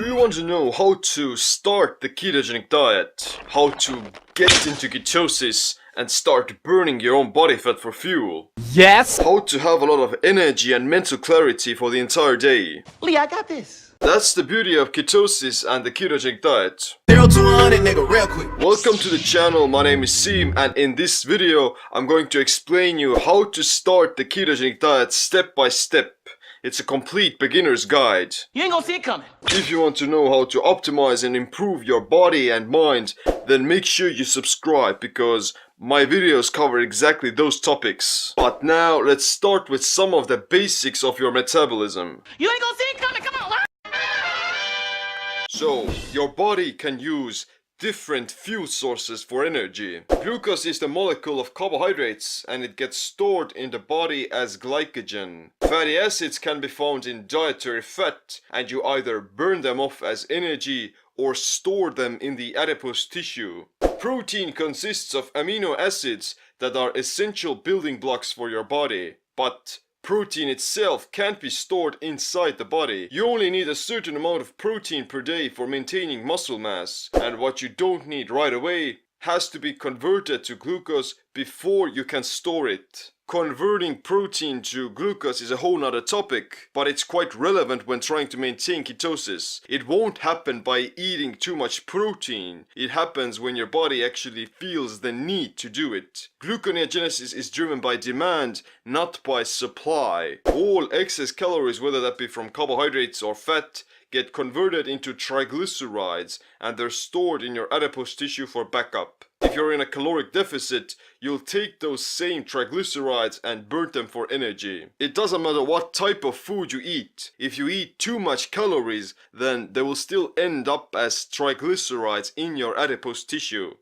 Do you want to know how to start the ketogenic diet? How to get into ketosis and start burning your own body fat for fuel? Yes! How to have a lot of energy and mental clarity for the entire day? Lee, I got this. That's the beauty of ketosis and the ketogenic diet. 0 to 100, nigga, real quick. Welcome to the channel, my name is Siim, and in this video I'm going to explain you how to start the ketogenic diet step by step. It's a complete beginner's guide. You ain't gonna see it coming. If you want to know how to optimize and improve your body and mind, then make sure you subscribe because my videos cover exactly those topics. But now let's start with some of the basics of your metabolism. You ain't gonna see it coming, come on. So, your body can use different fuel sources for energy. Glucose is the molecule of carbohydrates and it gets stored in the body as glycogen. Fatty acids can be found in dietary fat and you either burn them off as energy or store them in the adipose tissue. Protein consists of amino acids that are essential building blocks for your body, but protein itself can't be stored inside the body. You only need a certain amount of protein per day for maintaining muscle mass, and what you don't need right away has to be converted to glucose before you can store it. Converting protein to glucose is a whole nother topic, but it's quite relevant when trying to maintain ketosis. It won't happen by eating too much protein. It happens when your body actually feels the need to do it. Gluconeogenesis is driven by demand, not by supply. All excess calories, whether that be from carbohydrates or fat, get converted into triglycerides and they're stored in your adipose tissue for backup. If you're in a caloric deficit, you'll take those same triglycerides and burn them for energy. It doesn't matter what type of food you eat. If you eat too much calories, then they will still end up as triglycerides in your adipose tissue.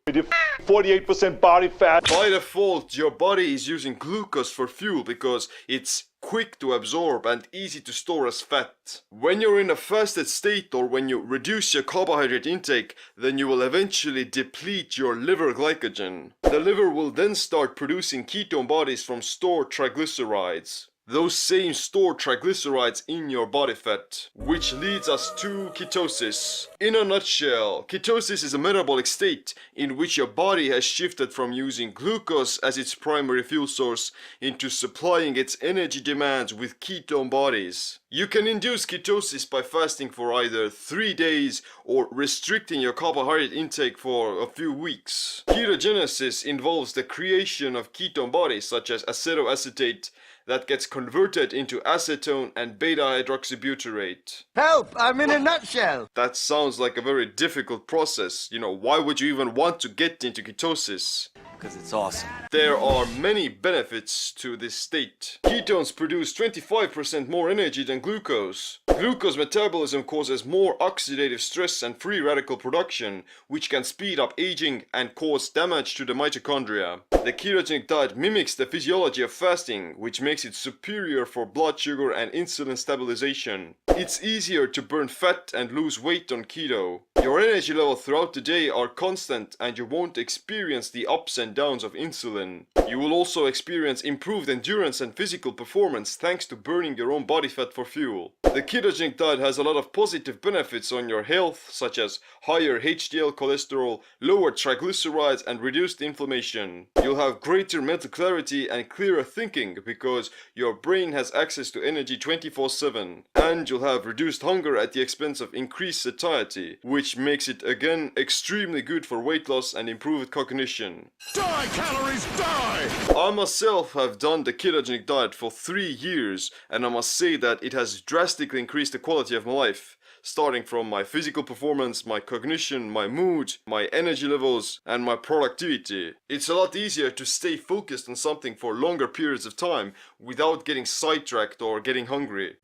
48% body fat. By default, your body is using glucose for fuel because it's quick to absorb and easy to store as fat. When you're in a fasted state or when you reduce your carbohydrate intake, then you will eventually deplete your liver glycogen. The liver will then start producing ketone bodies from stored triglycerides. Those same stored triglycerides in your body fat, which leads us to ketosis. In a nutshell, ketosis is a metabolic state in which your body has shifted from using glucose as its primary fuel source into supplying its energy demands with ketone bodies. You can induce ketosis by fasting for either 3 days or restricting your carbohydrate intake for a few weeks. Ketogenesis involves the creation of ketone bodies such as acetoacetate that gets converted into acetone and beta-hydroxybutyrate. Help, I'm in a nutshell. That sounds like a very difficult process. Why would you even want to get into ketosis? Because it's awesome. There are many benefits to this state. Ketones produce 25% more energy than glucose. Glucose metabolism causes more oxidative stress and free radical production, which can speed up aging and cause damage to the mitochondria. The ketogenic diet mimics the physiology of fasting, which makes it superior for blood sugar and insulin stabilization. It's easier to burn fat and lose weight on keto. Your energy levels throughout the day are constant and you won't experience the ups and downs of insulin. You will also experience improved endurance and physical performance thanks to burning your own body fat for fuel. The ketogenic diet has a lot of positive benefits on your health, such as higher HDL cholesterol, lower triglycerides and reduced inflammation. You'll have greater mental clarity and clearer thinking because your brain has access to energy 24/7. And you'll have reduced hunger at the expense of increased satiety, which makes it again extremely good for weight loss and improved cognition. Die, calories, die! I myself have done the ketogenic diet for 3 years and I must say that it has drastically increased the quality of my life, starting from my physical performance, my cognition, my mood, my energy levels and my productivity. It's a lot easier to stay focused on something for longer periods of time without getting sidetracked or getting hungry.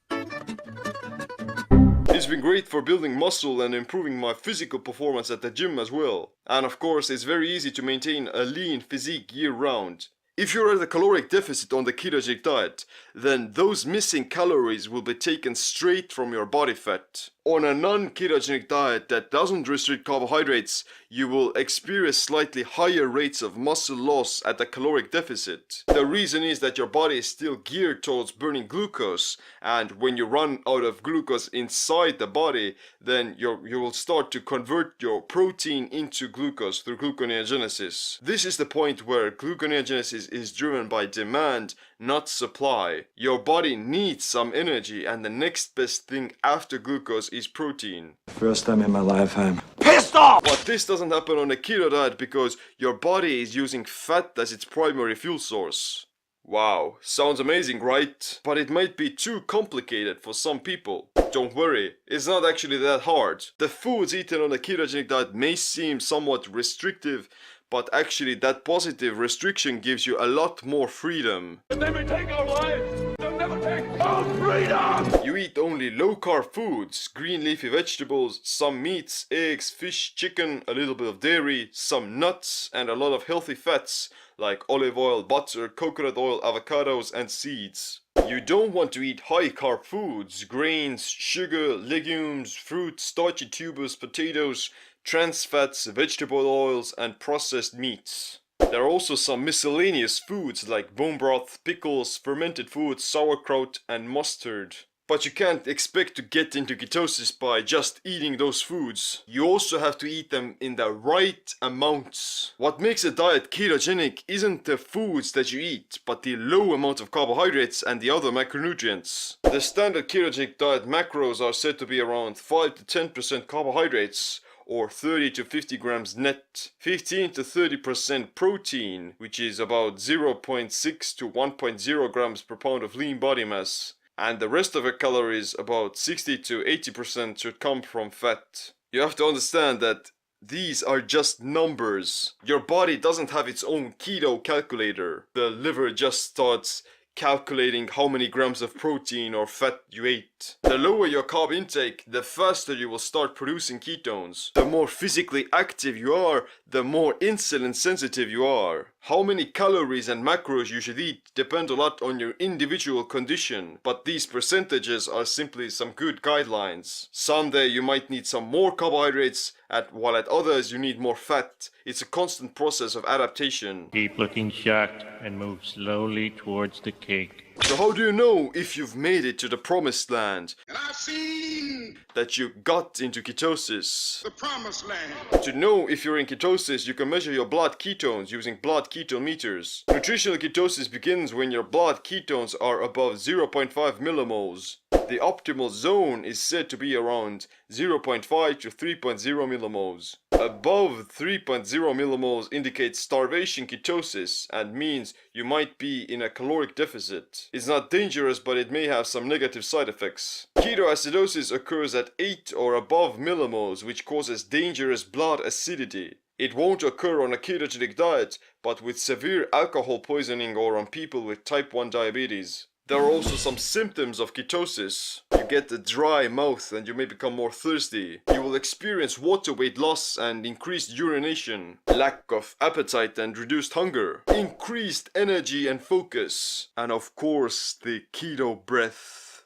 It's been great for building muscle and improving my physical performance at the gym as well. And of course, it's very easy to maintain a lean physique year-round. If you're at a caloric deficit on the ketogenic diet, then those missing calories will be taken straight from your body fat. On a non-ketogenic diet that doesn't restrict carbohydrates, you will experience slightly higher rates of muscle loss at a caloric deficit. The reason is that your body is still geared towards burning glucose, and when you run out of glucose inside the body, then you will start to convert your protein into glucose through gluconeogenesis. This is the point where gluconeogenesis is driven by demand, not supply. Your body needs some energy, and the next best thing after glucose is protein. First time in my life I'm Pissed off! But this doesn't happen on a keto diet because your body is using fat as its primary fuel source. Wow, sounds amazing, right? But it might be too complicated for some people. Don't worry, it's not actually that hard. The foods eaten on a ketogenic diet may seem somewhat restrictive, but actually that positive restriction gives you a lot more freedom. They may take our lives, they'll never take our freedom! You eat only low-carb foods, green leafy vegetables, some meats, eggs, fish, chicken, a little bit of dairy, some nuts, and a lot of healthy fats like olive oil, butter, coconut oil, avocados, and seeds. You don't want to eat high-carb foods, grains, sugar, legumes, fruit, starchy tubers, potatoes, trans fats, vegetable oils, and processed meats. There are also some miscellaneous foods like bone broth, pickles, fermented foods, sauerkraut, and mustard. But you can't expect to get into ketosis by just eating those foods. You also have to eat them in the right amounts. What makes a diet ketogenic isn't the foods that you eat, but the low amount of carbohydrates and the other macronutrients. The standard ketogenic diet macros are said to be around 5 to 10% carbohydrates, or 30 to 50 grams net, 15 to 30% protein, which is about 0.6 to 1.0 grams per pound of lean body mass, and the rest of your calories, about 60 to 80%, should come from fat. You have to understand that these are just numbers. Your body doesn't have its own keto calculator. The liver just starts calculating how many grams of protein or fat you ate. The lower your carb intake, the faster you will start producing ketones. The more physically active you are, the more insulin sensitive you are. How many calories and macros you should eat depend a lot on your individual condition, but these percentages are simply some good guidelines. Someday you might need some more carbohydrates, while at others you need more fat. It's a constant process of adaptation. Keep looking shocked and move slowly towards the cake. So how do you know if you've made it to the promised land? And I've seen That you got into ketosis. the promised land. To know if you're in ketosis, you can measure your blood ketones using blood ketone meters. Nutritional ketosis begins when your blood ketones are above 0.5 millimoles. The optimal zone is said to be around 0.5 to 3.0 millimoles. Above 3.0 millimoles indicates starvation ketosis and means you might be in a caloric deficit. It's not dangerous, but it may have some negative side effects. Ketoacidosis occurs at 8 or above millimoles, which causes dangerous blood acidity. It won't occur on a ketogenic diet, but with severe alcohol poisoning or on people with type 1 diabetes. There are also some symptoms of ketosis. You get a dry mouth and you may become more thirsty. You will experience water weight loss and increased urination, lack of appetite and reduced hunger, increased energy and focus, and of course the keto breath.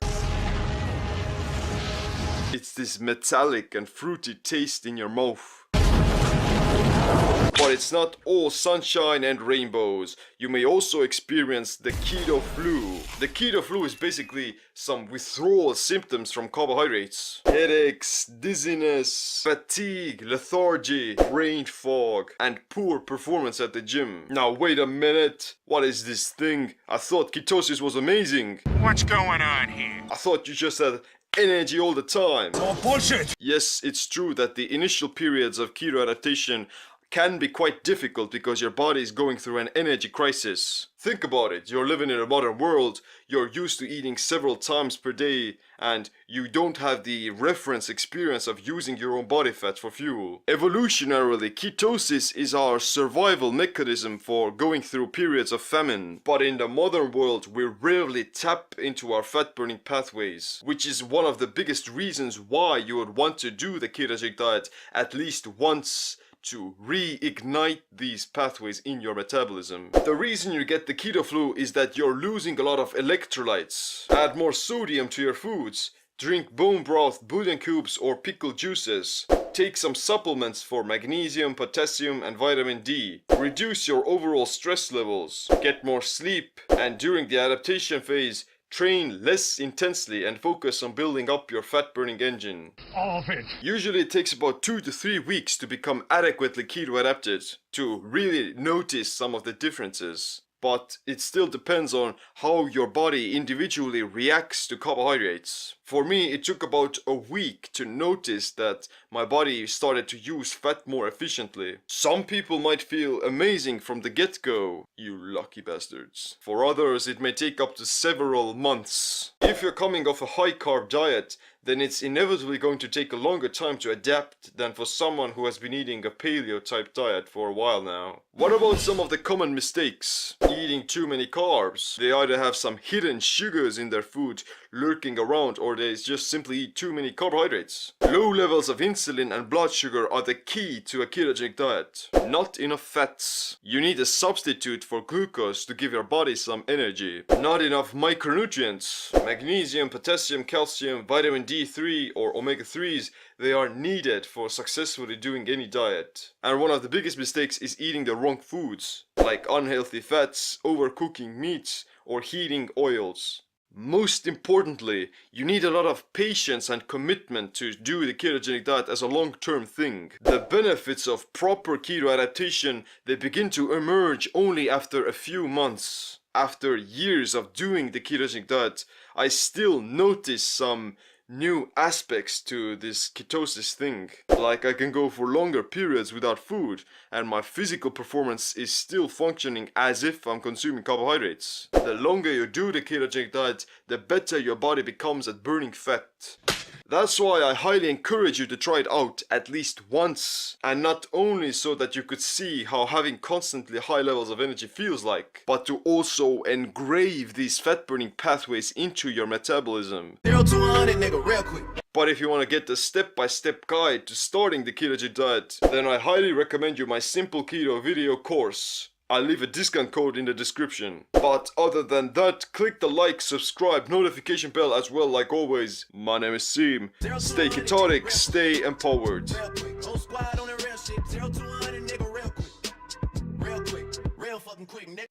It's this metallic and fruity taste in your mouth. But it's not all sunshine and rainbows. You may also experience the keto flu. The keto flu is basically some withdrawal symptoms from carbohydrates. Headaches, dizziness, fatigue, lethargy, brain fog, and poor performance at the gym. Now wait a minute. What is this thing? I thought ketosis was amazing. What's going on here? I thought you just had energy all the time. All bullshit! Yes, it's true that the initial periods of keto adaptation can be quite difficult because your body is going through an energy crisis. Think about it, you're living in a modern world, you're used to eating several times per day, and you don't have the reference experience of using your own body fat for fuel. Evolutionarily, ketosis is our survival mechanism for going through periods of famine. But in the modern world, we rarely tap into our fat-burning pathways, which is one of the biggest reasons why you would want to do the ketogenic diet at least once to reignite these pathways in your metabolism. The reason you get the keto flu is that you're losing a lot of electrolytes. Add more sodium to your foods Drink bone broth, bouillon cubes or pickle juices. Take some supplements for magnesium, potassium and vitamin D. Reduce your overall stress levels. Get more sleep. And during the adaptation phase, train less intensely and focus on building up your fat burning engine. All of it. Usually it takes about 2 to 3 weeks to become adequately keto adapted, to really notice some of the differences. But it still depends on how your body individually reacts to carbohydrates. For me, it took about a week to notice that my body started to use fat more efficiently. Some people might feel amazing from the get-go, you lucky bastards. For others, it may take up to several months. If you're coming off a high-carb diet, then it's inevitably going to take a longer time to adapt than for someone who has been eating a paleo-type diet for a while now. What about some of the common mistakes? Eating too many carbs. They either have some hidden sugars in their food lurking around, or they just simply eat too many carbohydrates. Low levels of insulin and blood sugar are the key to a ketogenic diet. Not enough fats. You need a substitute for glucose to give your body some energy. Not enough micronutrients. Magnesium, potassium, calcium, vitamin D3 or omega-3s, they are needed for successfully doing any diet. And one of the biggest mistakes is eating the wrong foods, like unhealthy fats, overcooking meats, or heating oils. Most importantly, you need a lot of patience and commitment to do the ketogenic diet as a long-term thing. The benefits of proper keto adaptation, they begin to emerge only after a few months. After years of doing the ketogenic diet, I still notice some new aspects to this ketosis thing. Like I can go for longer periods without food and my physical performance is still functioning as if I'm consuming carbohydrates. The longer you do the ketogenic diet, the better your body becomes at burning fat. That's why I highly encourage you to try it out at least once. And not only so that you could see how having constantly high levels of energy feels like, but to also engrave these fat burning pathways into your metabolism. 0 to 100, nigga, real quick. But if you want to get the step-by-step guide to starting the ketogenic diet, then I highly recommend you my Simple Keto video course. I'll leave a discount code in the description. But other than that, click the like, subscribe, notification bell as well like always. My name is Siim. Stay ketonic, stay empowered. Real quick. Whole squad on the real shit. 0 to 100, nigga, real quick. Real quick. Real fucking quick, nigga.